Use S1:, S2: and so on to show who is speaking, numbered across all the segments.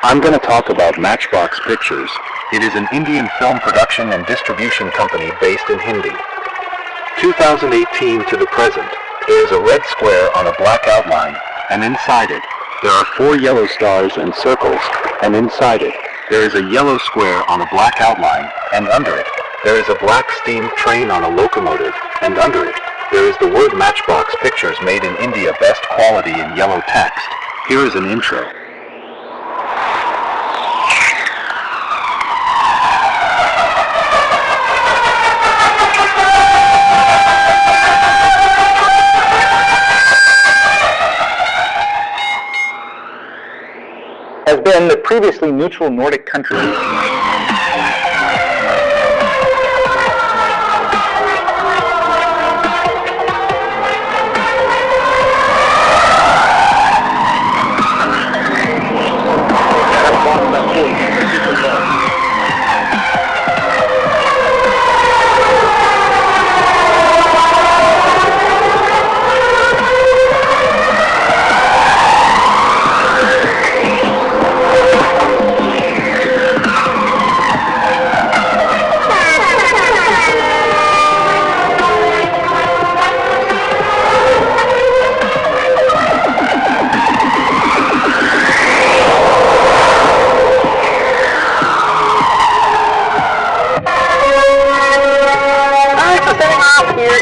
S1: I'm going to talk about Matchbox Pictures. It is an Indian film production and distribution company based in Hindi. 2018 to the present, there is a red square on a black outline, and inside it, there are 4 yellow stars and circles, and inside it, there is a yellow square on a black outline, and under it, there is a black steam train on a locomotive, and under it, there is the word Matchbox Pictures made in India best quality in yellow text. Here is an intro.
S2: Has been the previously neutral Nordic country.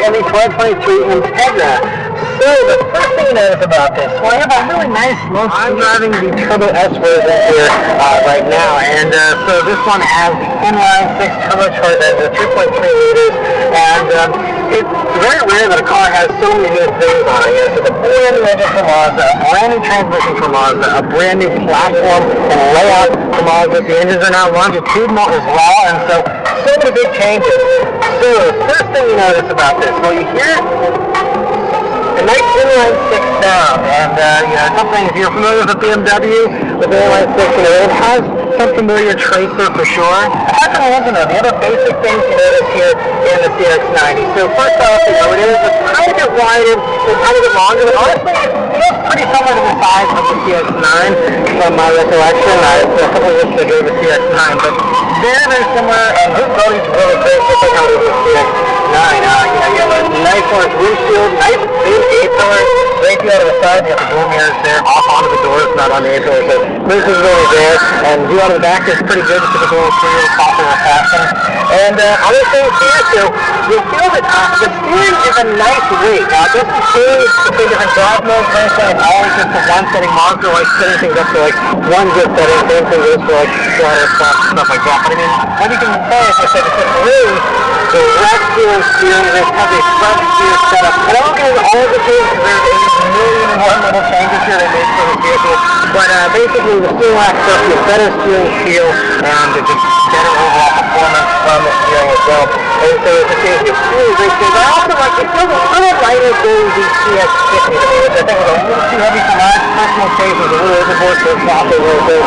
S3: In the 1223 Integra. So the first thing you notice about this, well, I have a really nice low speed. I'm driving the Turbo S version here right now, and so this one has the inline 6 turbocharged engine, 3.3 liters, and it's very rare that a car has so many new things on it. It's a brand new engine from Mazda, a brand new transmission from Mazda, a brand new platform and layout from Mazda. The engines are now longitudinal as well, and so many big changes. So the first thing you notice about this, well, you hear a nice inline 6 sound, and something, if you're familiar with a BMW, with the inline 6, it has some familiar tracer for sure. Aside from the engine, though, the other basic things you notice here in the CX-90. So first off, it is a tiny bit wider, a tiny bit longer, but honestly, it feels pretty similar to the size of the CX-9 from my recollection. It's a couple of years ago I drove the CX-9, but very, very similar, and visibility is really great, just like how it is with the CX-9. You have a nice large windshield, nice big A-pillars, great view out of the side. You have the door mirrors there, off onto the doors, not on the A-pillars, so this is really there. And view out of the back is pretty good, just a little three-wheel popular fashion. And other things here, so you'll feel that the steering is a nice weight. Now, it doesn't change between different drive modes, anything. It's always just the one setting. Mazda like setting things up to like one good setting. Same thing goes for like throttle, stuff like that. But I mean, what you can say is that it's just really direct steering. It has a front steer setup. And I won't get into all of the changes. There's a million and one little changes here they made for the vehicle. But basically, the steering rack stuff, you have better steering feel, and just better overall performance from the steering as well. And so it's a really great thing. But I also like it feels a little lighter than the CX-50 to me, which I think was a little too heavy for my personal taste. It was a little overboard, so it's not a little bit.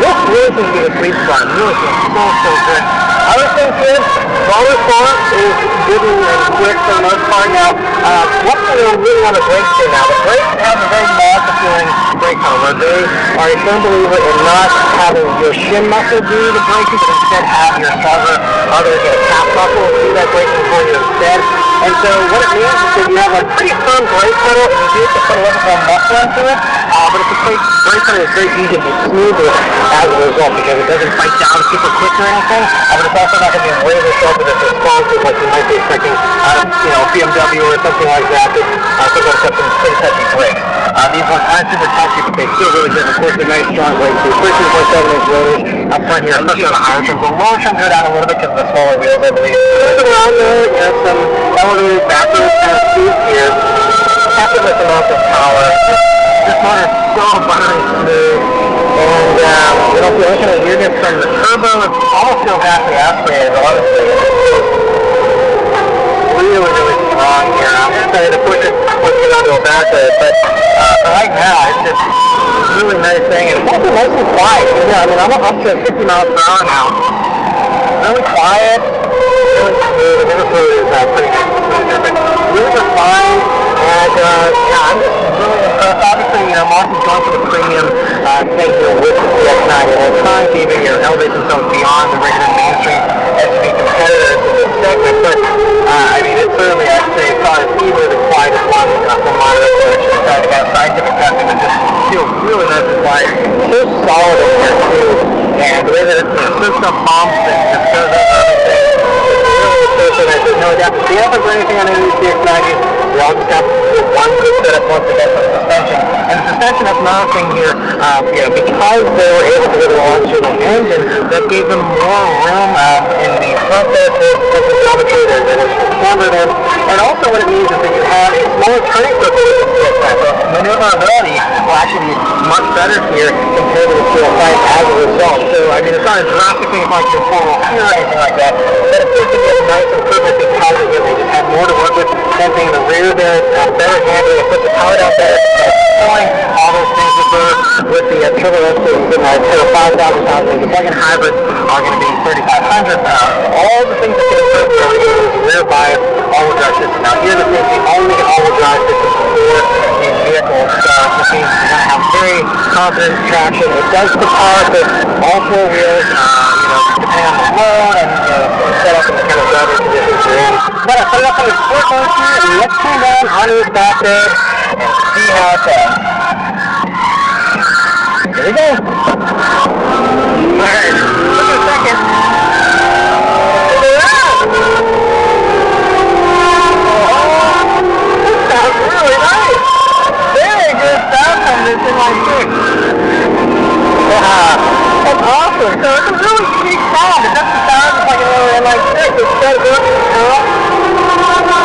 S3: This really seems to be the sweet spot. It really feels so good. Other things here, motor response is good and quick for the most part. Now, one thing we're really on the brakes here now, the brakes have a very Mazda feeling brake pedal. They are a firm believer in not having your shin muscle do the braking, but instead have your shoulder, other calf muscle do that braking for you instead. And so what it means is that you have a pretty firm brake pedal, and you do have to put a little bit more muscle into it, but it's a brake pedal is very easy to be smoother as a result, because it doesn't bite down super quick or anything, but it's also not going to be razor sharp as responsive like you might be expecting out of BMW or something like that sometimes have some pretty touchy brakes. These ones aren't super touchy, but they feel really good. Of course, they're nice strong brakes. 13.7-inch rotors up front here, especially on the higher trims. The lower trims go down a little bit because of the smaller wheels, I believe. Looking around there, you have some elevated backwards kind of speed here. Captured with amounts of power. This motor is so buttery smooth, and you don't feel any kind of weirdness from the turbo. It almost feels actually aspirated, honestly. Really strong here. I'm excited to push it onto a back of it, but for right now, it's just a really nice thing, and it's also nice and quiet. I mean, I'm up to 50 miles per hour now. Really quiet, really smooth. The Liverpool is pretty good smoother, but really refined, and I'm just really impressed. Obviously, Martin's going for the premium thing here with the CX-9. solid in here too, and the way that it sits up bumps and just goes up everything, it's really nice. There's no adaptive dampers or anything on any of these CX-90s. We all just have one good setup once to get the suspension. And the suspension, that's another thing here, because they were able to get a longitudinal engine, that gave them more room in the front there for the geometry that is cambered in. And also what it means is that you have a smaller turning circle with the CX-9. So maneuverability will actually be much better here compared to the CX-9 as a result. So, I mean, it's not a drastic thing like your four-wheel steer or anything like that, but it's just going to be a nice improvement because they just have more to work with. Same thing in the rear there, better handling, it puts the power down better, all those things with the turbo engine, instead of 5,000 pounds, the plug-in hybrids are going to be 3,500 pounds. All the things that can improve the rear bias all-wheel drive system. Now here the thing, the only all-wheel drive system for these vehicles, which means you're going to have very confident traction. It does the power to all four wheels, depending on the load and set up in the kind of driving conditions you're in. But I put it up on the sport mode here, and let's turn down onto this back there and see how it goes. Here we go. Alright, look at a second. That's awesome. So it's a really unique sound. It doesn't sound like an inline six. It's got a good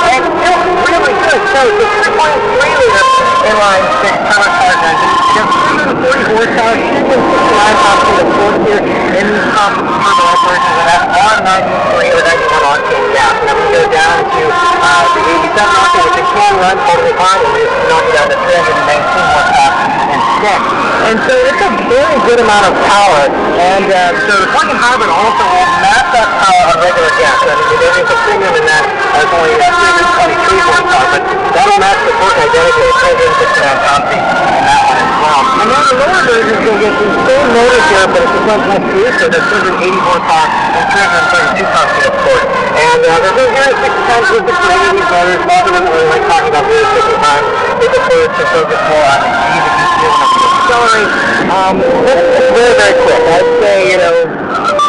S3: and it feels really good. So it's a 3.3 liter inline six turbocharged engine. It has 340 horsepower, 269 pound-feet of torque here in these turbo versions, and that's on 93 or 91 octane gas. And if we go down to the 87 octane, which it can run totally fine, and we just knock it down to 319 horsepower instead. And so it's a very good amount of power, and so the plug-in hybrid also will match that power on regular gas. I mean, there is a premium in that, it's only 323 horsepower, but that'll match the torque identically at 369 pound-feet in that one as well. And then the lower version is going to get the same motor here, but it's just much less booster. There's 280 horsepower and 332 pound-feet of torque. And there's no here at 60 times with the Canadian motors. Most of them really like talking about this 60 times. They prefer to focus more on the speed that you feel when you accelerate. But it's very, very quick. I'd say,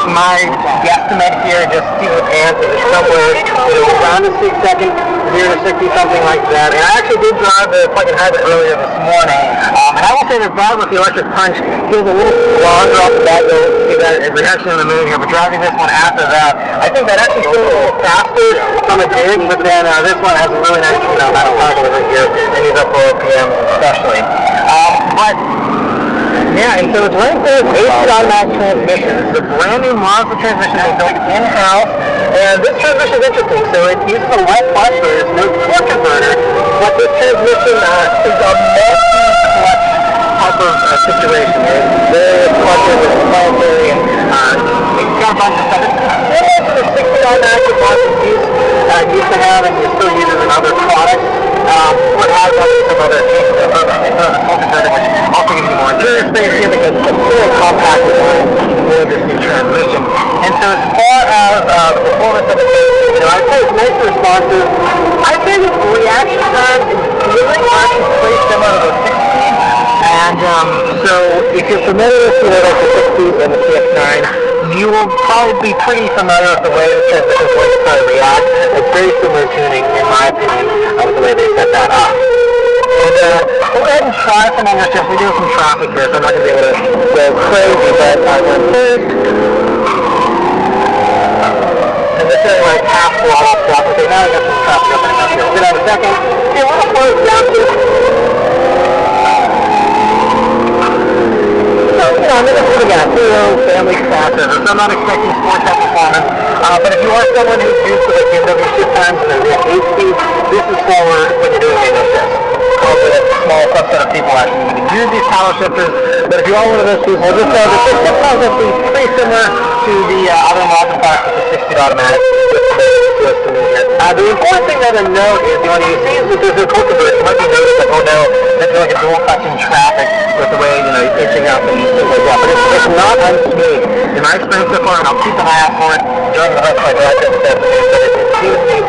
S3: my guesstimate here, just see the pants, is somewhere, around a 6 second, 0 to 60, something like that. And I actually did drive the plug-in hybrid earlier this morning. And I will say that driving with the electric punch feels a little longer off the bat. You'll see that reaction in the moon here. But driving this one after that, I think that actually feels a little faster from a dig. But then this one has a really nice amount of power delivery here in these upper RPMs especially. Yeah, and so it's running through its 8-speed automatic transmission. It's a brand new Mazda transmission they built in-house, and this transmission is interesting. So it uses a light clutch, so there's no torque converter, but this transmission is a multi-clutch type of situation. There's various clutches, it's planetary, and it's got a bunch of stuff. It's similar to the 6-speed automatic that Mazda used to have, and you still use it in other products. It has some other changes of which also gives you more interior space here because it's a very compact design for this new transmission. And so as far as the performance of the case, I'd say it's nice and responsive. I'd say the reaction time is really actually pretty similar to the 6-speed. And so if you're familiar with the 6-speed and the CX-9, you will probably be pretty familiar with the way the transmission is going to try to react. It's very similar tuning, in my opinion, with the way they set that up. And we'll go ahead and try some English if we do some traffic here, so I'm not going to be able to go crazy, but I went first. And this is like half throttle stuff. Okay, now I got some traffic up and up here. We'll get out a second. Okay, we're going to slow it down to I'm going to put a family crossover, so I'm not expecting sport type performance. But if you are someone who's used to the BMW shift times and the 8-speed, this is forward when you're doing manual shifts. Probably a small subset of people actually even use these power shifters. But if you are one of those people, just know that this shift concept is pretty similar to the other modern parts with the 6-speed automatic. The important thing that I note is when you see that there's no torque converter, you might be noticed that, oh no, that's like a dual clutch in traffic with the way, you're itching up and things like that. But it's not unsmooth. in my experience so far, and I'll keep an eye out for it during the rest of my drive to the but it seems to be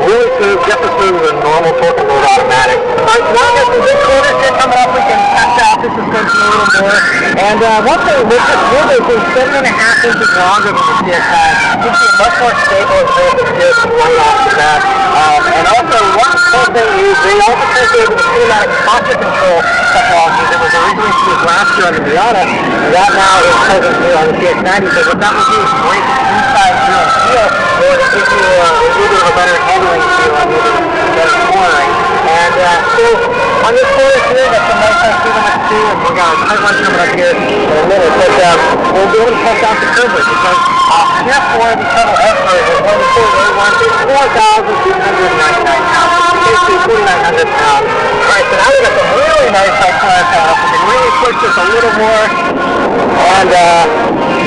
S3: really smooth, just as smooth as a normal torque controlled automatic. Alright, now we got some big corners here coming up. We can test out the suspension a little more. And one thing, with this wheel is 7.5 inches longer than the CX-9. You can see much more stable as opposed to just right off the bat. And also, one cool thing is they also associated with automatic posture control technology that was originally used last year on the Miata. That now is present here on the CX-90. So what that will do is break the inside wheel and feel in order to give you a little bit of a better handling feel and better cornering. And so on this corner here, got some nice speed limits too, and we got a tight one coming up here in a minute. But we'll be able to test out the coverage because here for the Turbo S version, when the Turbo A1 is 4,299 pounds. Basically 4,900 pounds. Alright, so now we got some really nice high corner panels. We can really push this a little more, and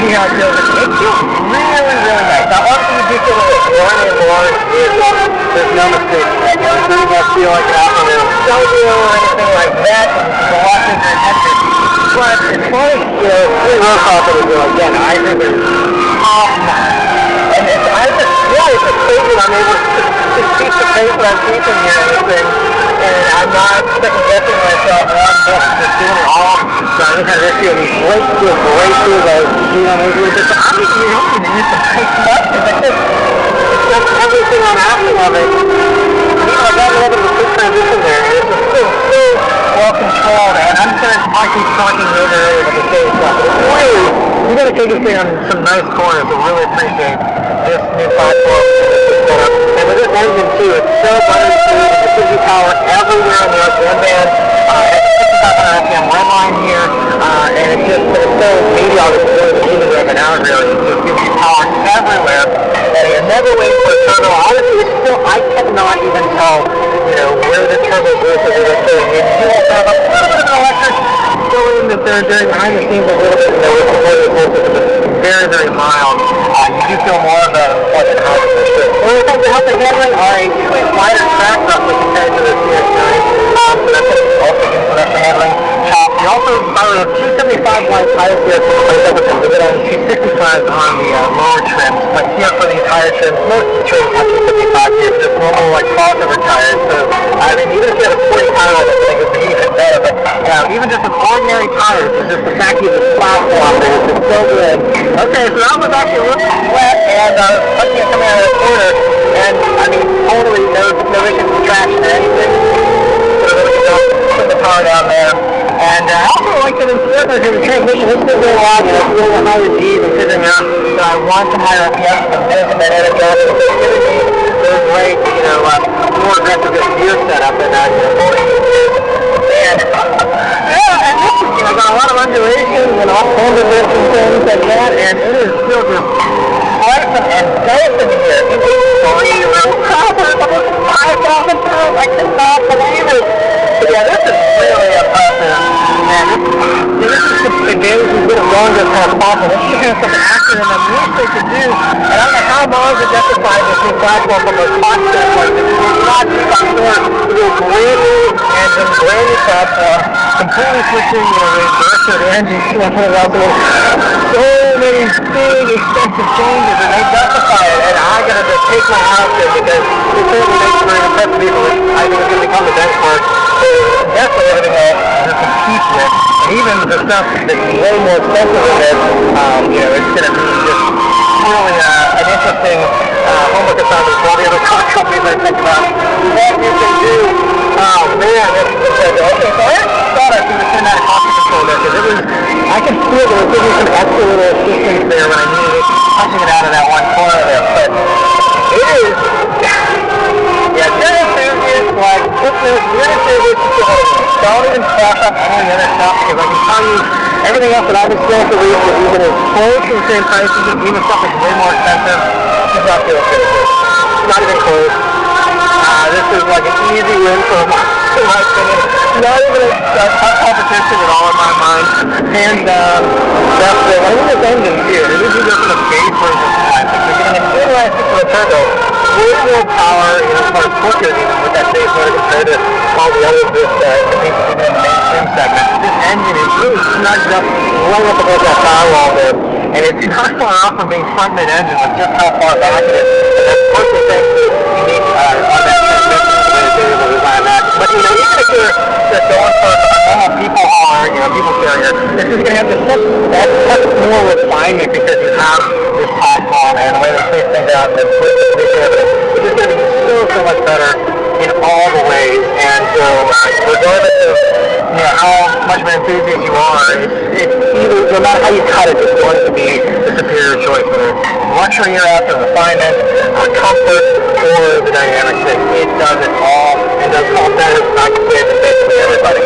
S3: see how it feels. It feels really, really nice. Now, obviously, you do feel a little worn and large. There's no mistake in that. It doesn't feel like an Alpha Stelvio or anything like that. The washes and headers. But as far as, really road confidence go, again, I think it's and it's crazy that I'm able to keep the pace that I'm keeping here in this thing, and I'm not second guessing myself, and I'm just doing it all. So I just have issue of these great through those, those little bits. So I'm just really hoping to use some tight stuff, because it's just everything I'm asking of it. I got a little bit of a quick transition there, and it's just so well controlled, and I'm just going to keep talking over with the same stuff. But it's really, you're going to take this thing on some nice corners, so really appreciate this new platform. And with this engine too, it's so buttery smooth, it gives you power everywhere in the RPM band. It's 5,500 RPM red line here, and it's so meaty, obviously, even rev an hour really. It just gives you power everywhere. And you're never waiting for a turbo. Honestly, it's still, I cannot even tell, where the turbo goes as it's going. You do have a little bit of an electric going that they're doing behind the scenes a little bit, with the voltage, but it's very, very mild. You do feel more of a plug-in hybrid for sure. One of the things that help the handling are a 2-inch wider track roughly compared to the CX-9. So that's also good for extra handling. You also have 275 wide tires here to replace everything. We get on 265 on the lower trims, but here for these higher trims, most trims have 275 here, just normal like crossover tires. So I mean, even if you had a 40 tire, I think it would be even better. But even just with ordinary tires, it's just the fact that the platform is just so good. Okay, so that was actually a little wet, and punching it coming out of the corner, and I mean, totally no issues with traction or anything. So really good, put the power down there. And I also like that in the transmission, it's still very loud, it's a little higher G's and figuring out that I want some higher RPMs and this and that adjustment. So it's giving me those great, more aggressive gear setup and and this, I got a lot of undulations and all kinds of bits and things like that, and it is still just awesome and dancing here. It is 3-row crosser, almost 5,000 pounds, I cannot believe it. But yeah, this is really impressive, man. This is just the advantage we get along this kind of possible. This is kind of something accurate and I'm really quick to do, and I don't know how long to justify this new platform from a cost standpoint. It's not cheap, I'm sure. It is brand new engine, brand new platform, completely switching, the direction of the engine, so many big, expensive changes, and they justify it, and I gotta just take my house in because it certainly makes for an impressive vehicle. I think it's gonna become the benchmark. So definitely everything else to compete with, and even the stuff that's way more expensive than this, it's gonna be just really an interesting homework assignment for all the other car companies I think about what you can do. Oh man, okay, so I actually thought I could have turned out a coffee control there, because I could feel there was giving me some extra little assistance there when I needed it, punching it out of that one corner there, but it is, if you're enthusiast, like, you're enthusiast, don't even cross up any other stuff, because I can tell you, everything else that I've experienced at least is even as close to the same prices, even stuff that's way more expensive, does not feel okay. Not even close. This is like an easy win for my opinion. Not even a tough competition at all in my mind. And that's the one of the engines here. It is either for the base version of the You're getting an inline 6 turbo, way more power, as far as torque goes, even with that base motor compared to all the others that compete in the mainstream segment. This engine is really snugged up right up against that firewall there, and it it's not far off from being front mid-engine with just how far back it is. And that's mostly thanks to unique on that transmission, the way that they're able to design that. But even if you're just going for a normal people hauler, people carrier, this is going to have that touch more refinement because you have this platform and the way they place things out and the it's just going to be so much better in all the ways. And so regardless of how much of an enthusiast you are, it's either, no matter how you cut it, it's going to be the superior choice, whether luxury you're after, refinement, comfort, or the dynamics. It does it all and does all better for basically everybody.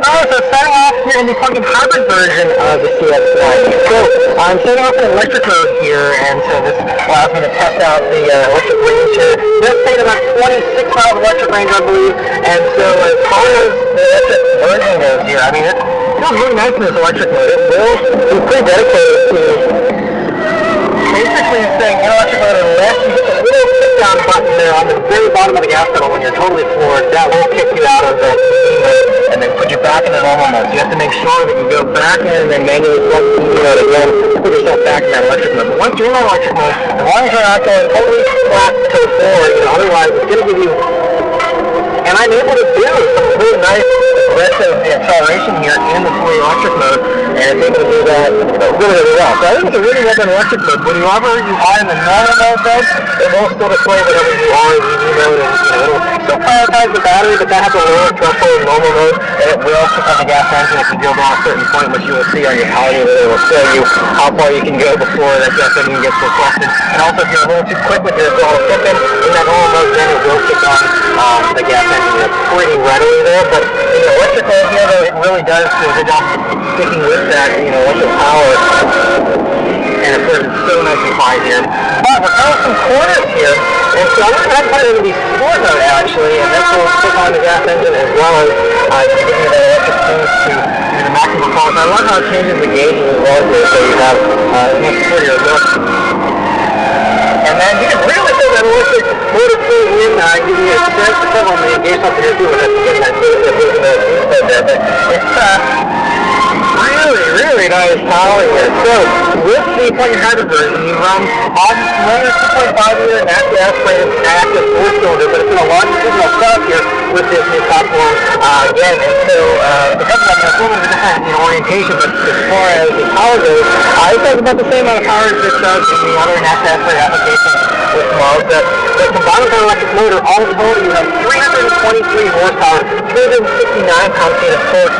S3: So starting off here in the plug-in hybrid version of the CX-90. So I'm starting off in electric mode here, and so this allows me to test out the electric range here. This takes about 26 miles electric range, I believe, and so as far as the electric version goes here, I mean, it feels really nice in this electric mode. It will be pretty dedicated to basically saying in electric mode, unless you hit the little sit-down button there on the very bottom of the gas pedal when you're totally floored, that will kick you out of the and then put you back into normal mode. So you have to make sure that you go back in and then manually plug the EV mode again to put yourself back in that electric mode. But once you're in that electric mode, as long as you're not going totally flat to the floor, otherwise it's going to give you, and I'm able to do some really nice aggressive acceleration here in the fully electric mode, and it's able to do that really, really well. So I think it's a really well done electric mode. Whenever you are in the normal mode though, it will still display whatever you are in EV mode, and it'll still prioritize the battery, but that has a lower threshold in normal mode, and it will pick on the gas engine if you go down a certain point, which you will see on your power meter. It will show you how far you can go before that gas engine gets requested. And also if you're a little too quick with your throttle tipping in that normal mode, then it will kick on the gas engine pretty readily there. But in the electric mode here, though, it really does do a good job sticking with that, electric power. And of course, it's so nice and quiet here. But we're coming some corners here, and so I'm going to put it in the sport mode actually, and this will kick on the gas engine as well as give you that electric boost to the maximum performance. I love how it changes the gauges as well here, so you have a much prettier look. And then you can really feel that electric motor flow in, give you a sense of on the gauge up here too, and that's getting that boost there. But it's really nice power here. So with the plug-in hybrid version, you run a 2.5 liter natural aspirated active 4-cylinder, but it's in a longitudinal setup here with this new platform again. And so because of that, it's a little bit different orientation, but as far as the power goes, it does about the same amount of power as it does in the other natural aspirated applications with Mazda. But combined with an electric motor, all in total you have 323 horsepower, 369 pound-feet of torque.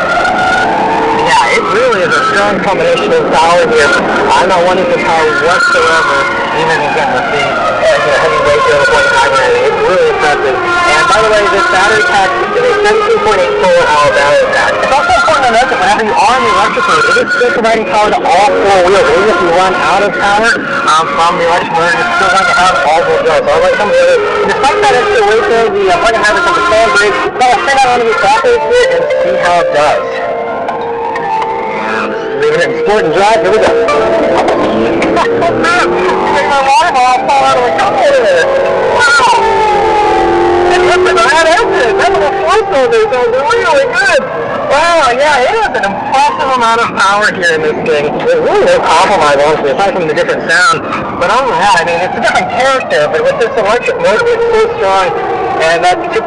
S3: Yeah, it really is a strong combination of power here. I'm not wanting for power whatsoever, even again with the heavy weight here of the plug-in hybrid. It's really impressive. And by the way, this battery pack is a 17.8 kilowatt-hour battery pack. It's also important to note that whenever you are in the electric mode, it is still providing power to all four wheels. Even if you run out of power from the electric mode, it's still going to have all four wheels. So I'll let some of the other, despite that extra weight though, the plug-in hybrid has a fan brake. So I'll spin out onto the backwards here and see how it does. Leaving it in sport and drive, here we go. Make my water ball fall out of the cup there. Wow! And listen, I had accident. That little 4-cylinder sounds really good. Wow, yeah, it has an impressive amount of power here in this thing. There's really no compromise, honestly, aside from the different sound. But other than that, I mean, it's a different character, but with this electric motor, it's so strong. And that 2.5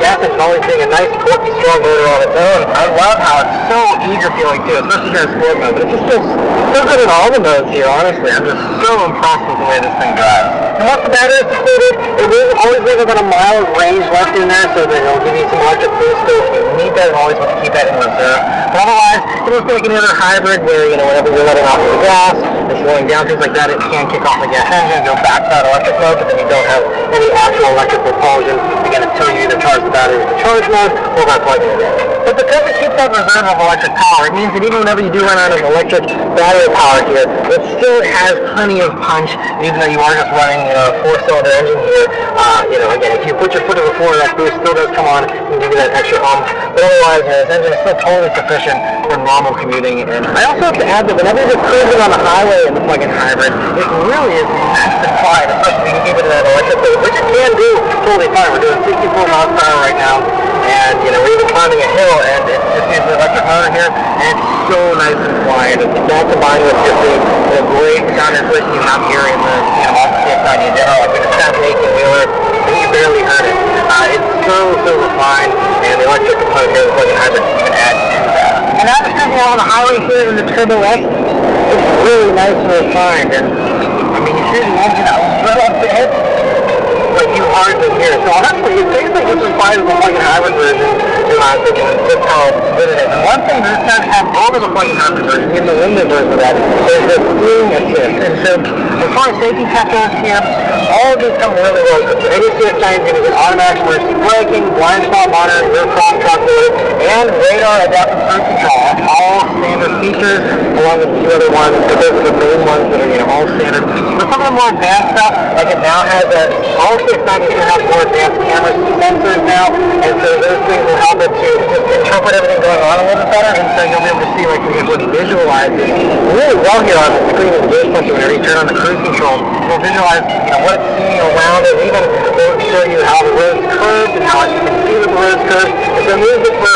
S3: gas engine always being a nice, torquey, strong motor on its own. I love how it's so eager feeling too, especially here in sport mode. But it just feels so good in all the modes here, honestly. I'm just so impressed with the way this thing drives. And once the battery is included, it will always leave about a mile of range left in there, so that it'll give you some electric boost. So if you need that, always want to keep that in reserve. But otherwise, it looks like any other hybrid where, whenever you're letting off the gas, if you're going down, things like that, it can kick off the gas engine, go back to that electric mode, but then you don't have any actual electric propulsion. Again, until you either charge the battery with the charge mode or by plugging it in. But because it keeps that reserve of electric power, it means that even whenever you do run out of electric battery power here, it still has plenty of punch, even though you are just running a 4-cylinder engine here. Again, if you put your foot to the floor, that boost still does come on and give you that extra oomph. But otherwise, this engine is still totally sufficient for normal commuting. And I also have to add that whenever you're cruising on the highway in the plug-in hybrid, it really is nice and quiet, especially if you can keep it in that electric mode, which it can do totally fine. We're doing 64 miles per hour right now, and we're even climbing a hill, and it's just using the electric motor here, and it's so nice and quiet. And that combined with just a great situation you have here in the Mazda CX-90 in general, like with the 18-wheeler, and you barely heard it. It's so refined, and the electric component here, the plug-in hybrid, even adds to that. And after cruising out on the highway here in the Turbo S, it's really nice and refined, and I mean, you hear the engine a little bit, but you hardly hear it. So honestly, it seems like it's as fine as the plug-in hybrid version, in my opinion, just how good it is. And one thing that this does have over the plug-in hybrid version, in the limited version of that, is the steering assist. And so, as far as safety tech goes here, all of these come really well. So any CX-90 is going to get automatic emergency braking, blind spot monitoring, rear crosstalk mode, and radar adaptive cruise control. That's all standard features, along with a few other ones. So those are the main ones that are all standard. But some of the more advanced stuff, like it now has all CX-90s have more advanced camera sensors now, and so those things will help it to just interpret everything going on a little bit better, and so you'll be able to see, like, we can visualize it really well here on the screen of the gauge puncher. Whenever you turn on the cruise control, we'll visualize, what it's seeing around it, even we'll show you how the road's curved and how you can see that the road's curved. And so music for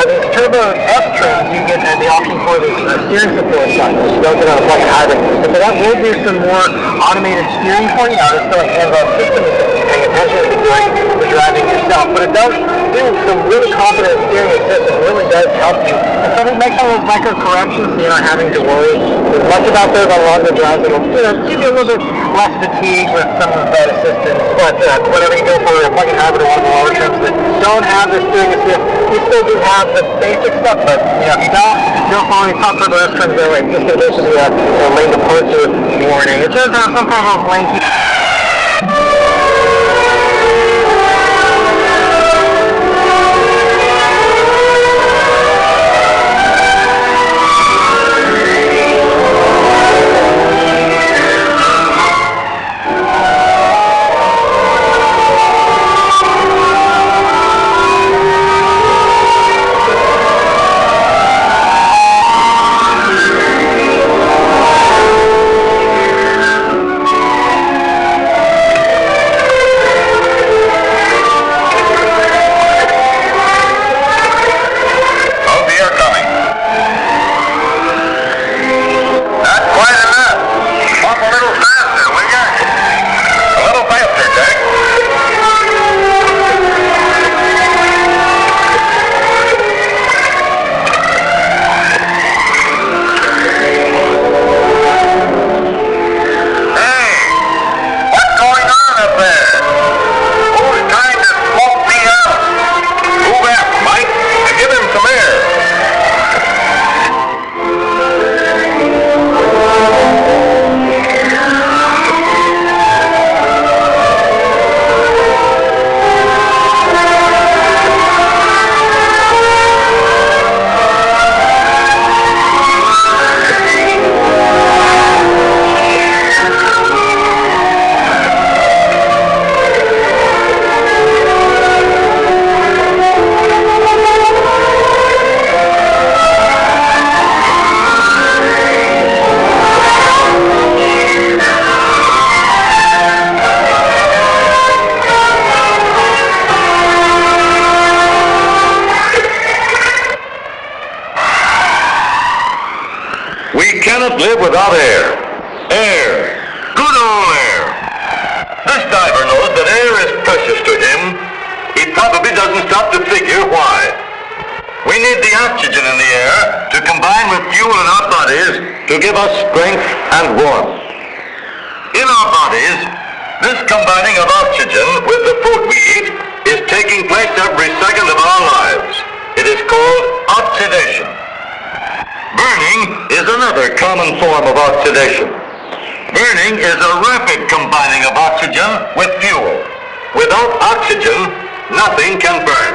S3: these Turbo S trims, you get the option for the steering support button, which you don't get on a plug-in hybrid. And so that will do some more automated steering for you. Now, there's still a hands-on system that's paying attention to the driving yourself, but it does do some really confident steering assist. It really does help you. And so it makes all those micro corrections so you're not having to worry as much about those on longer drives. It'll give you a little bit less fatigue with some of that assistance. But whenever you go for a plug-in hybrid or one of the lower trims that don't have the steering assist, you still do have the basic stuff. But if you don't follow any top Turbo S trims there, like just in case of the lane departure warning. It does have some kind of lane.
S1: cannot live without air. Air. Good old air. This diver knows that air is precious to him. He probably doesn't stop to figure why. We need the oxygen in the air to combine with fuel in our bodies to give us strength and warmth. In our bodies, this combining of oxygen with the food we eat is taking place every second of our lives. It is called oxidation. Burning is another common form of oxidation. Burning is a rapid combining of oxygen with fuel. Without oxygen, nothing can burn.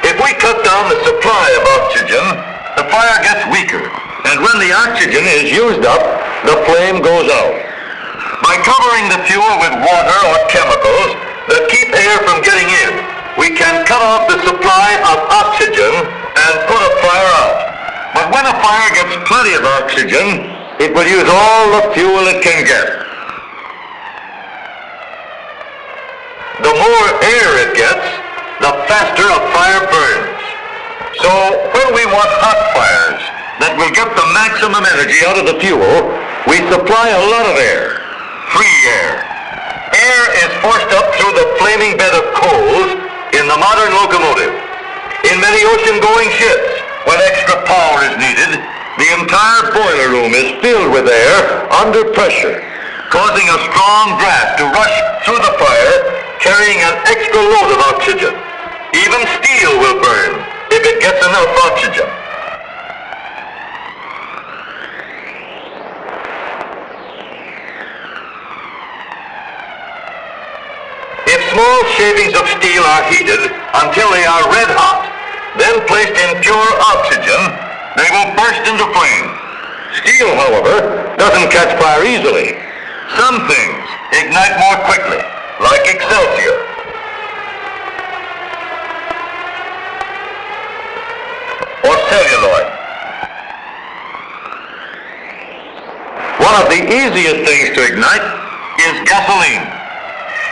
S1: If we cut down the supply of oxygen, the fire gets weaker, and when the oxygen is used up, the flame goes out. By covering the fuel with water or chemicals that keep air from getting in, we can cut off the supply of oxygen and put a fire out. But when a fire gets plenty of oxygen, it will use all the fuel it can get. The more air it gets, the faster a fire burns. So when we want hot fires that will get the maximum energy out of the fuel, We supply a lot of air. Free air. Air is forced up through the flaming bed of coals in the modern locomotive. In many ocean-going ships, when extra power is needed, the entire boiler room is filled with air under pressure, causing a strong draft to rush through the fire, carrying an extra load of oxygen. Even steel will burn if it gets enough oxygen. If small shavings of steel are heated until they are red hot, then placed in pure oxygen, they will burst into flame. Steel, however, doesn't catch fire easily. Some things ignite more quickly, like Excelsior. Or celluloid. One of the easiest things to ignite is gasoline.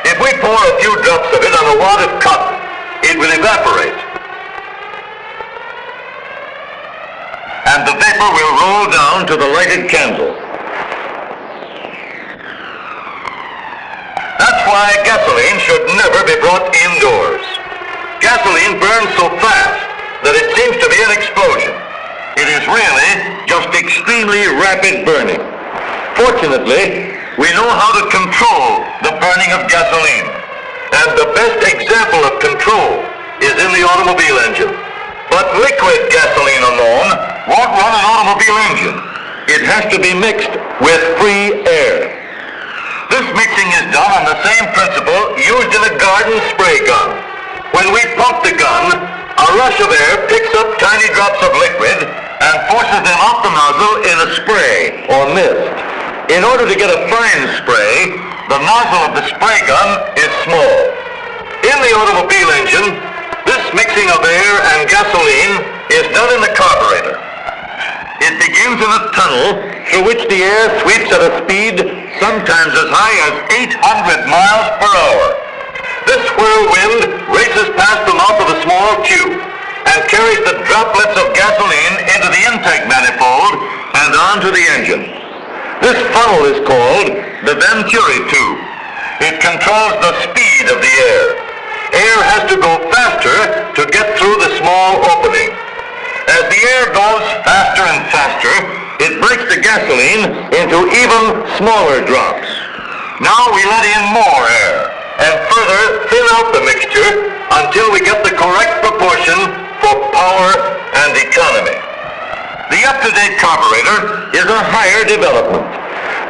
S1: If we pour a few drops of it on a wad of cotton, it will evaporate. And the vapor will roll down to the lighted candle. That's why gasoline should never be brought indoors. Gasoline burns so fast that it seems to be an explosion. It is really just extremely rapid burning. Fortunately, we know how to control the burning of gasoline. And the best example of control is in the automobile engine. But liquid gasoline alone won't run an automobile engine. It has to be mixed with free air. This mixing is done on the same principle used in a garden spray gun. When we pump the gun, a rush of air picks up tiny drops of liquid and forces them off the nozzle in a spray or mist. In order to get a fine spray, the nozzle of the spray gun is small. In the automobile engine, this mixing of air and gasoline is done in the carburetor. It begins in a tunnel through which the air sweeps at a speed sometimes as high as 800 miles per hour. This whirlwind races past the mouth of a small tube and carries the droplets of gasoline into the intake manifold and onto the engine. This funnel is called the Venturi tube. It controls the speed of the air. Air has to go faster to get through the small opening. As the air goes faster and faster, it breaks the gasoline into even smaller drops. Now we let in more air and further thin out the mixture until we get the correct proportion for power and economy. The up-to-date carburetor is a higher development.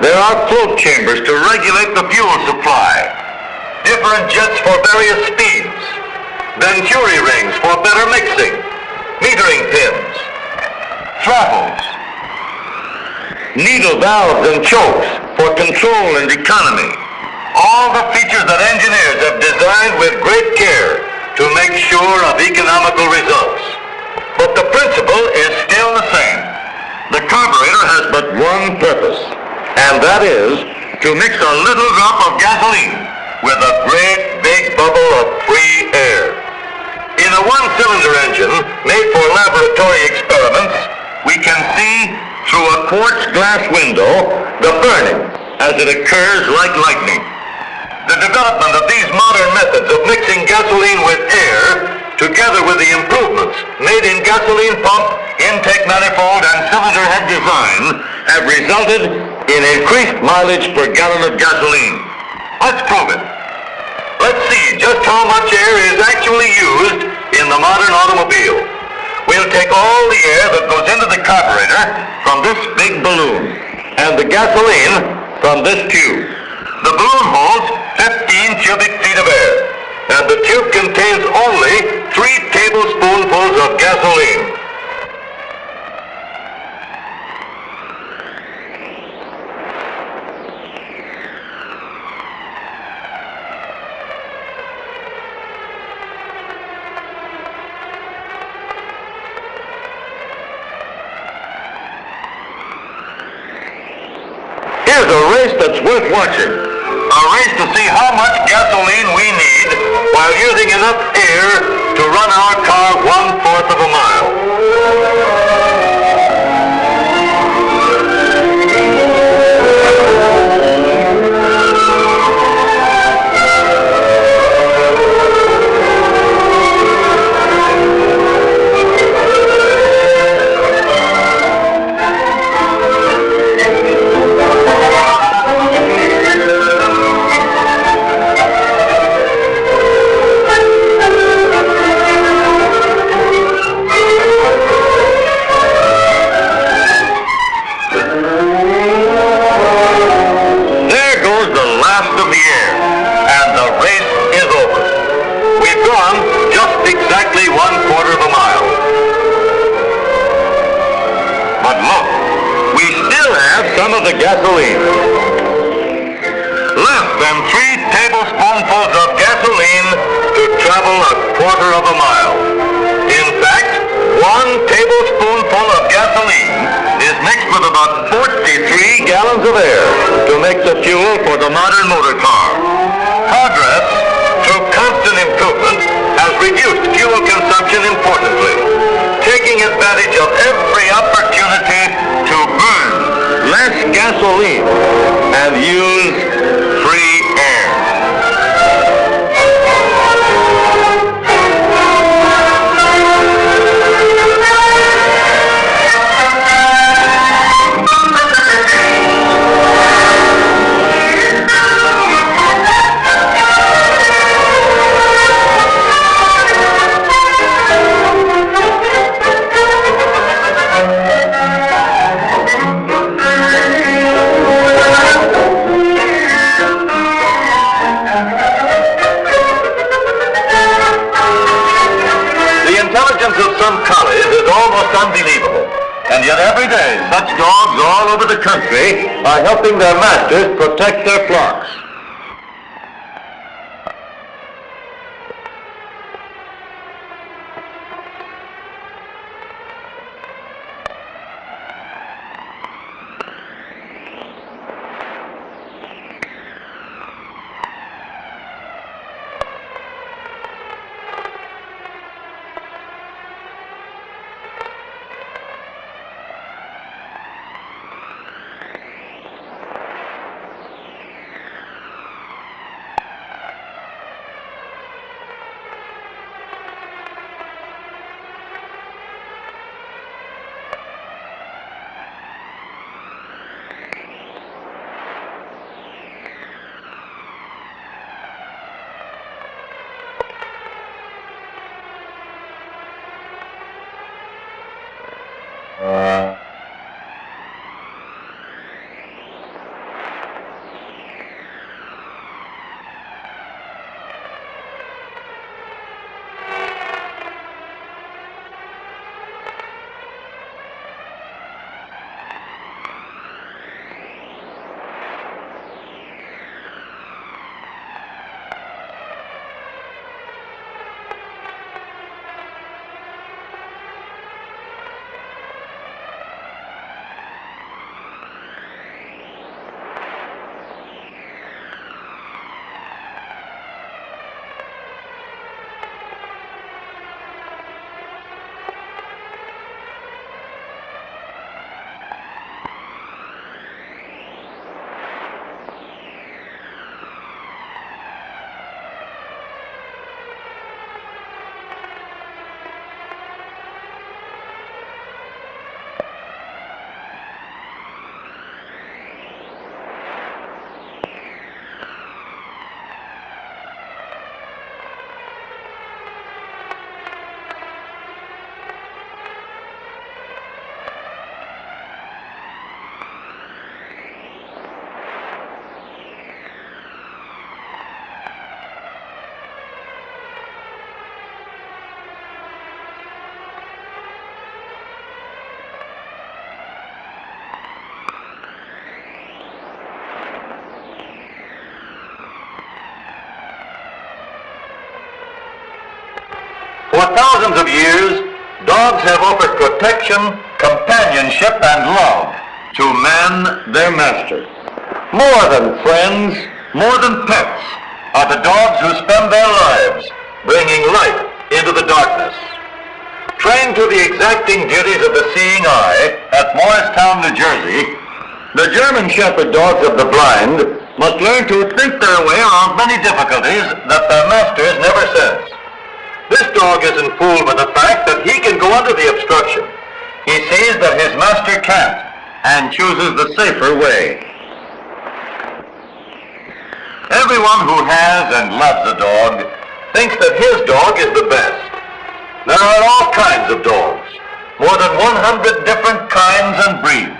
S1: There are float chambers to regulate the fuel supply, different jets for various speeds, Venturi rings for better mixing, metering pins, throttles, needle valves and chokes for control and economy. All the features that engineers have designed with great care to make sure of economical results. But the principle is still the same. The carburetor has but one purpose, and that is to mix a little drop of gasoline with a great big bubble of free air. In a one-cylinder engine made for laboratory experiments, we can see through a quartz glass window the burning as it occurs like lightning. The development of these modern methods of mixing gasoline with air, together with the improvements made in gasoline pump, intake manifold, and cylinder head design, have resulted in increased mileage per gallon of gasoline. Let's prove it. Let's see just how much air is actually used in the modern automobile. We'll take all the air that goes into the carburetor from this big balloon, and the gasoline from this tube. The balloon holds 15 cubic feet of air, and the tube contains only 3 tablespoonfuls of gasoline. Here's a race that's worth watching. A race to see how much gasoline we need while using enough air to run our car 1/4 of a mile. gasoline. Less than 3 tablespoonfuls of gasoline to travel a quarter of a mile. In fact, 1 tablespoonful of gasoline is mixed with about 43 gallons of air to make the fuel for the modern motor car. Progress, through constant improvement, has reduced fuel consumption importantly, taking advantage of every opportunity to burn less gasoline and use free air. Some collies is almost unbelievable, and yet every day such dogs all over the country are helping their masters protect their flocks. For thousands of years, dogs have offered protection, companionship, and love to man, their master. More than friends, more than pets, are the dogs who spend their lives bringing light into the darkness. Trained to the exacting duties of the seeing eye at Morristown, New Jersey, the German Shepherd dogs of the blind must learn to think their way around many difficulties that their masters never sense. This dog isn't fooled by the fact that he can go under the obstruction. He sees that his master can't and chooses the safer way. Everyone who has and loves a dog thinks that his dog is the best. There are all kinds of dogs, more than 100 different kinds and breeds.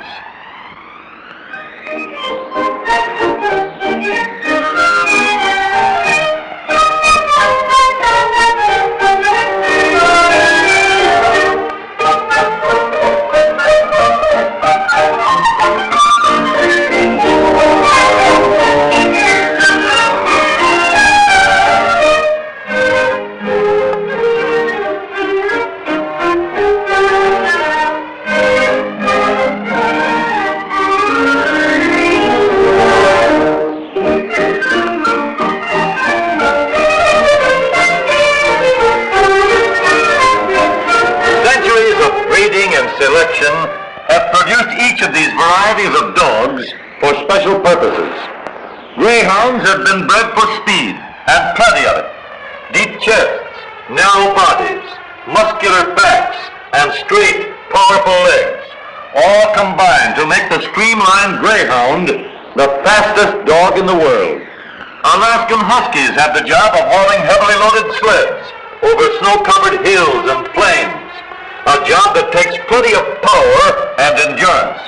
S1: for special purposes. Greyhounds have been bred for speed, and plenty of it. Deep chests, narrow bodies, muscular backs, and straight, powerful legs, all combine to make the streamlined greyhound the fastest dog in the world. Alaskan Huskies have the job of hauling heavily loaded sleds over snow-covered hills and plains, a job that takes plenty of power and endurance.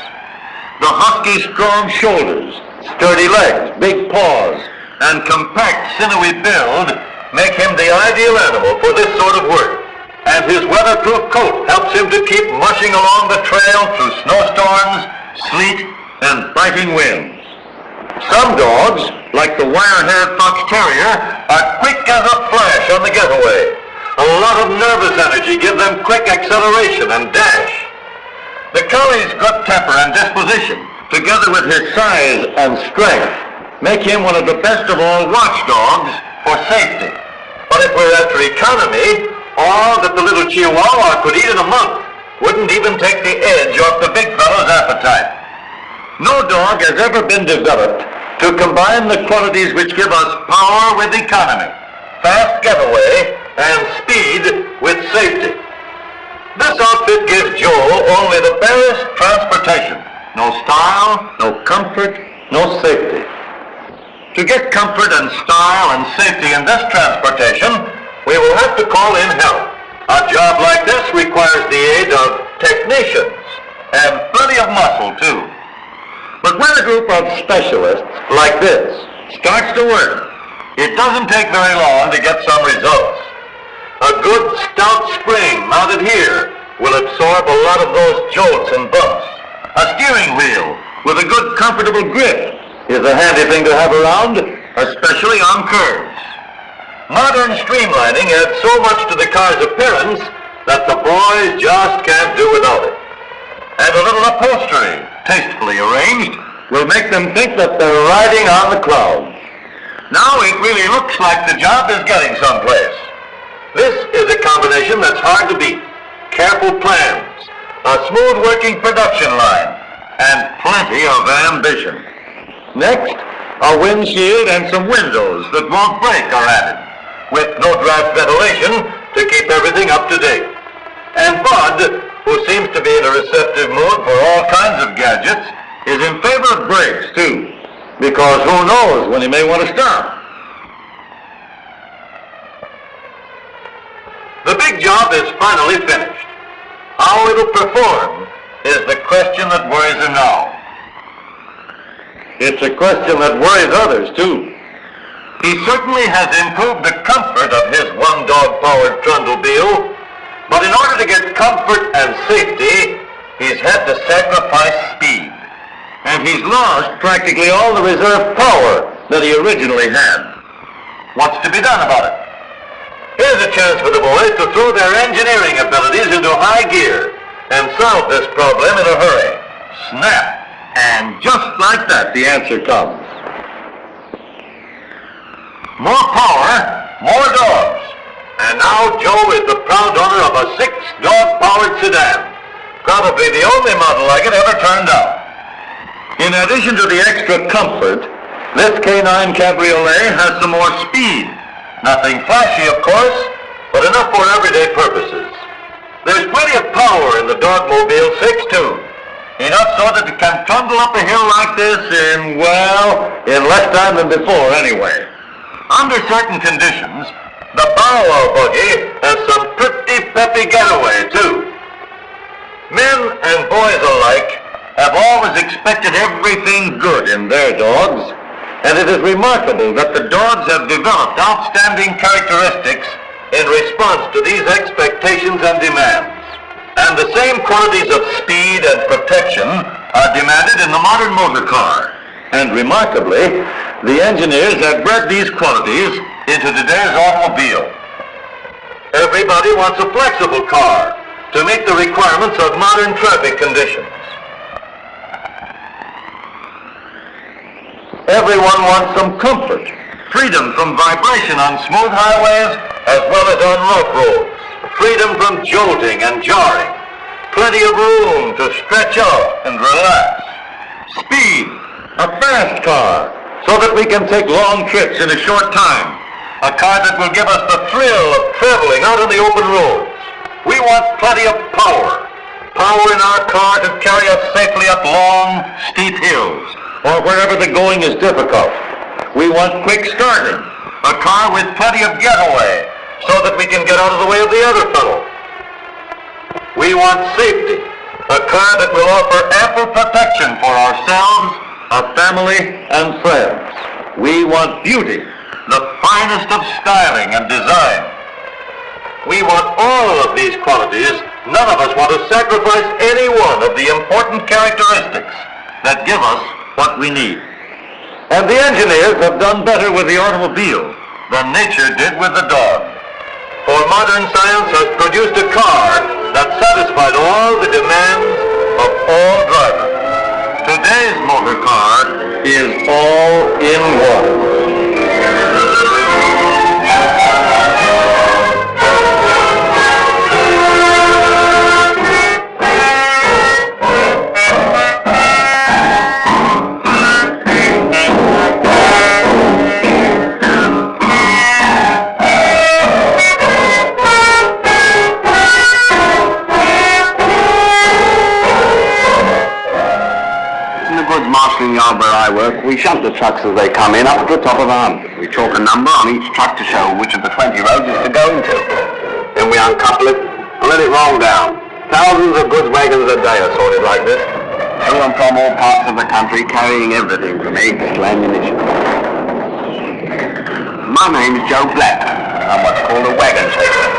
S1: The Husky's strong shoulders, sturdy legs, big paws, and compact, sinewy build make him the ideal animal for this sort of work. And his weatherproof coat helps him to keep mushing along the trail through snowstorms, sleet, and biting winds. Some dogs, like the wire-haired fox terrier, are quick as a flash on the getaway. A lot of nervous energy gives them quick acceleration and dash. The collie's good temper and disposition, together with his size and strength, make him one of the best of all watchdogs for safety. But if we're after economy, all that the little Chihuahua could eat in a month wouldn't even take the edge off the big fellow's appetite. No dog has ever been developed to combine the qualities which give us power with economy, fast getaway, and speed with safety. This outfit gives Joe only the barest transportation. No style, no comfort, no safety. To get comfort and style and safety in this transportation, we will have to call in help. A job like this requires the aid of technicians and plenty of muscle too. But when a group of specialists like this starts to work, it doesn't take very long to get some results. A good stout spring mounted here will absorb a lot of those jolts and bumps. A steering wheel with a good comfortable grip is a handy thing to have around, especially on curves. Modern streamlining adds so much to the car's appearance that the boys just can't do without it. And a little upholstery, tastefully arranged, will make them think that they're riding on the clouds. Now it really looks like the job is getting someplace. This is a combination that's hard to beat. Careful plans, a smooth working production line, and plenty of ambition. Next, a windshield and some windows that won't break are added, with no draft ventilation to keep everything up to date. And Bud, who seems to be in a receptive mood for all kinds of gadgets, is in favor of brakes too, because who knows when he may want to stop. The big job is finally finished. How it'll perform is the question that worries him now. It's a question that worries others too. He certainly has improved the comfort of his one-dog-powered Trundlebeel, but in order to get comfort and safety, he's had to sacrifice speed. And he's lost practically all the reserve power that he originally had. What's to be done about it? Here's a chance for the boys to throw their engineering abilities into high gear and solve this problem in a hurry. Snap! And just like that, the answer comes. More power, more dogs. And now Joe is the proud owner of a 6-dog-powered sedan. Probably the only model like it ever turned out. In addition to the extra comfort, this K9 Cabriolet has some more speed. Nothing flashy, of course, but enough for everyday purposes. There's plenty of power in the Dogmobile 6 too. Enough so that it can trundle up a hill like this in less time than before anyway. Under certain conditions, the Bow buggy has some pretty peppy getaway too. Men and boys alike have always expected everything good in their dogs, and it is remarkable that the dogs have developed outstanding characteristics in response to these expectations and demands. And the same qualities of speed and protection are demanded in the modern motor car. And remarkably, the engineers have bred these qualities into today's automobile. Everybody wants a flexible car to meet the requirements of modern traffic conditions. Everyone wants some comfort, freedom from vibration on smooth highways as well as on rough roads, freedom from jolting and jarring, plenty of room to stretch out and relax, speed, A fast car, so that we can take long trips in a short time. A car that will give us the thrill of traveling out on the open roads. We want plenty of power. Power in our car to carry us safely up long, steep hills, or wherever the going is difficult. We want quick starting. A car with plenty of getaway, so that we can get out of the way of the other fellow. We want safety. A car that will offer ample protection for ourselves, our family, and friends. We want beauty, the finest of styling and design. We want all of these qualities. None of us want to sacrifice any one of the important characteristics that give us what we need. And the engineers have done better with the automobile than nature did with the dog. For modern science has produced a car that satisfied all the demands of all drivers. Today's motor car is all in one. Yard where I work, we shunt the trucks as they come in up to the top of the hump. We chalk a number on each truck to show which of the 20 roads it's to go into. Then we uncouple it and let it roll down. Thousands of goods wagons a day are sorted like this, to and from all parts of the country, carrying everything from eggs to ammunition. My name's Joe Black. I'm what's called a wagon chaser.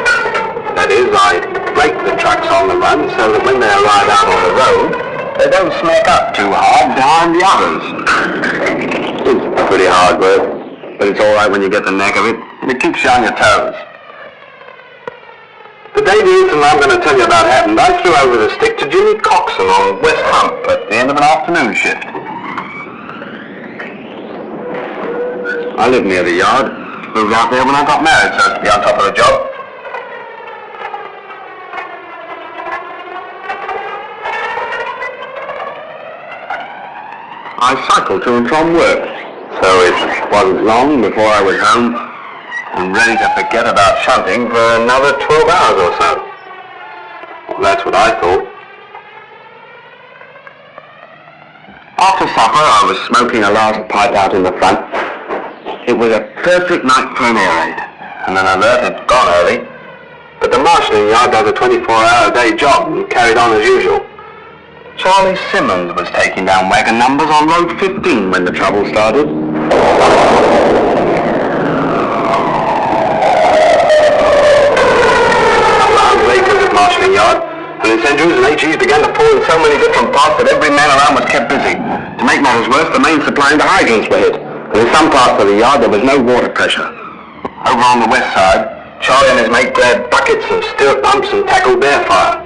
S1: That is, I brake the trucks on the run so that when they arrive out on the road, they don't smack up too hard behind the others. It's pretty hard work, but it's all right when you get the knack of it, and it keeps you on your toes. The day the incident I'm going to tell you about happened, I threw over the stick to Jimmy Coxon on West Hump at the end of an afternoon shift. I live near the yard. Moved out there when I got married, so as to be on top of the job. I cycled to and from work, so it wasn't long before I was home and ready to forget about shunting for another 12 hours or so. Well, that's what I thought. After supper, I was smoking a last pipe out in the front. It was a perfect night for an air raid, and an alert had gone early, but the marshalling yard does a 24-hour-a-day job and carried on as usual. Charlie Simmons was taking down wagon numbers on Road 15 when the trouble started. Around acres of marshalling yard, and incendiaries and HEs began to pour in so many different parts that every man around was kept busy. To make matters worse, the main supply and the hydrants were hit, and in some parts of the yard there was no water pressure. Over on the west side, Charlie and his mate grabbed buckets and stirrup pumps and tackled their fire.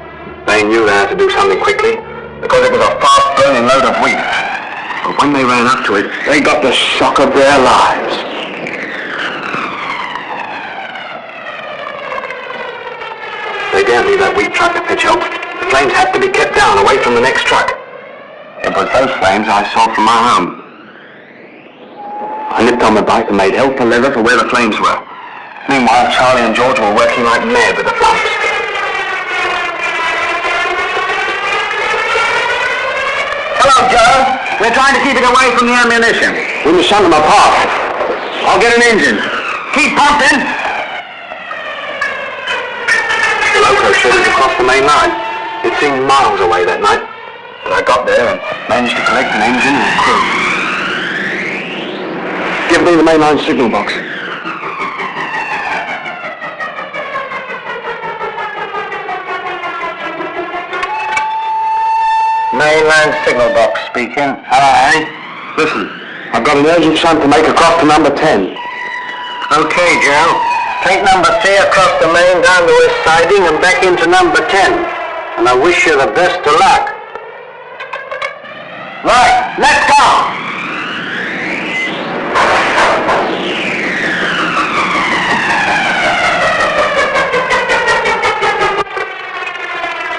S1: They knew they had to do something quickly, because it was a fast-burning load of wheat. But when they ran up to it, they got the shock of their lives. They daren't leave that wheat truck to pitch up. The flames had to be kept down, away from the next truck. It was those flames I saw from my home. I nipped on my bike and made hell for leather for where the flames were. Meanwhile, Charlie and George were working like mad with the pumps. Hello, Joe. We're trying to keep it away from the ammunition. We must shunt them apart. I'll get an engine. Keep pumping. The loco showed across the main line. It seemed miles away that night. But I got there and managed to collect an engine and crew. Give me the mainline signal box. Mainline signal box speaking. Hello, Harry. Listen, I've got an urgent shunt to make across to number 10. Okay, Joe. Take number 3 across the main down the west siding and back into number 10. And I wish you the best of luck. Right, let's go!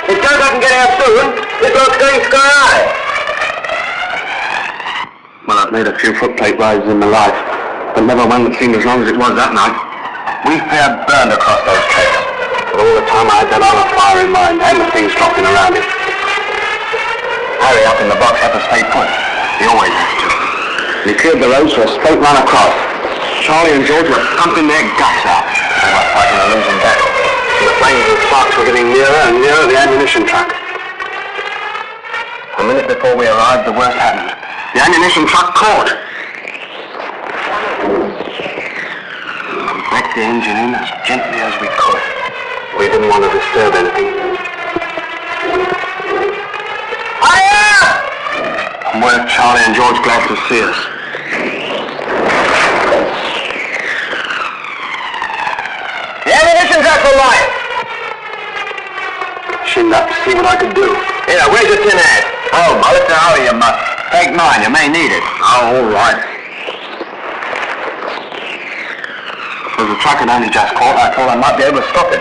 S1: If Joe doesn't get out soon, this road's going sky high. I've made a few footplate rides in my life, but never one that seemed as long as it was that night. We fair burned across those tracks, but all the time I had that other fire in mind, and the things dropping around it. Harry up in the box had to stay put. He always has to. He cleared the roads for a straight run across. Charlie and George were pumping their guts out. They were fighting a losing battle. And the flames and sparks were getting nearer and nearer the ammunition truck. A minute before we arrived, the worst happened. The ammunition truck caught. We backed the engine in as gently as we could. We didn't want to disturb anything. Fire! And were Charlie and George glad to see us. The ammunition truck's alive! Shinned up to see what I could do. Here, where's your tin hat? Oh, I'll let you out of you, mutt. Take mine, you may need it. Oh, all right. As the truck had only just caught, I thought I might be able to stop it.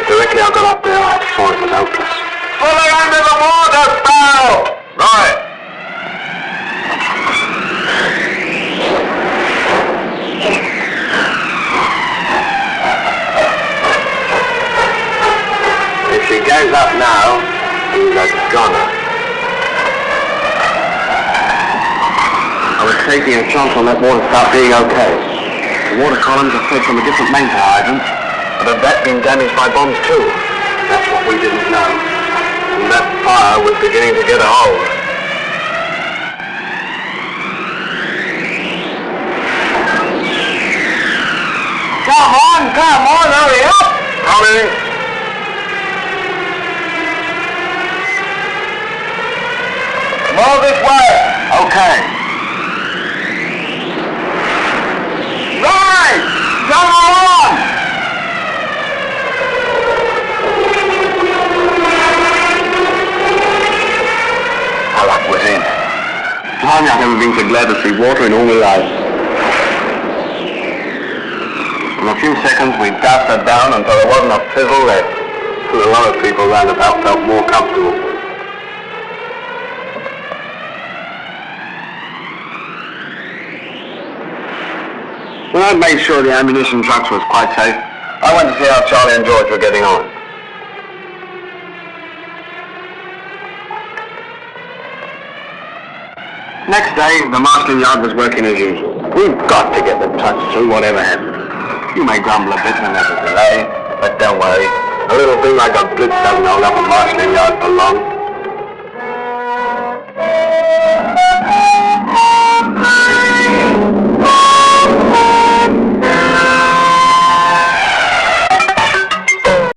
S1: Directly I got up there, I saw it was hopeless. Pull her under the water, pal! Right. If she goes up now, he's a goner. I was taking a chance on that water start being okay. The water columns are fed from a different main to hydrant, but had that been damaged by bombs too? That's what we didn't know. And that fire was beginning to get a hold. Come on, hurry up! Coming! More this way! Okay. Right! Come on! Our luck was in. Blimey, I've never been so glad to see water in all my life. In a few seconds we dashed her down until there wasn't a fizzle left. And a lot of people round about felt more comfortable. When I made sure the ammunition trucks was quite safe, I went to see how Charlie and George were getting on. Next day, the marshalling yard was working as usual. We've got to get the trucks through whatever happens. You may grumble a bit when there's a delay, but don't worry. A little thing like a blitz doesn't hold up a marshalling yard for long.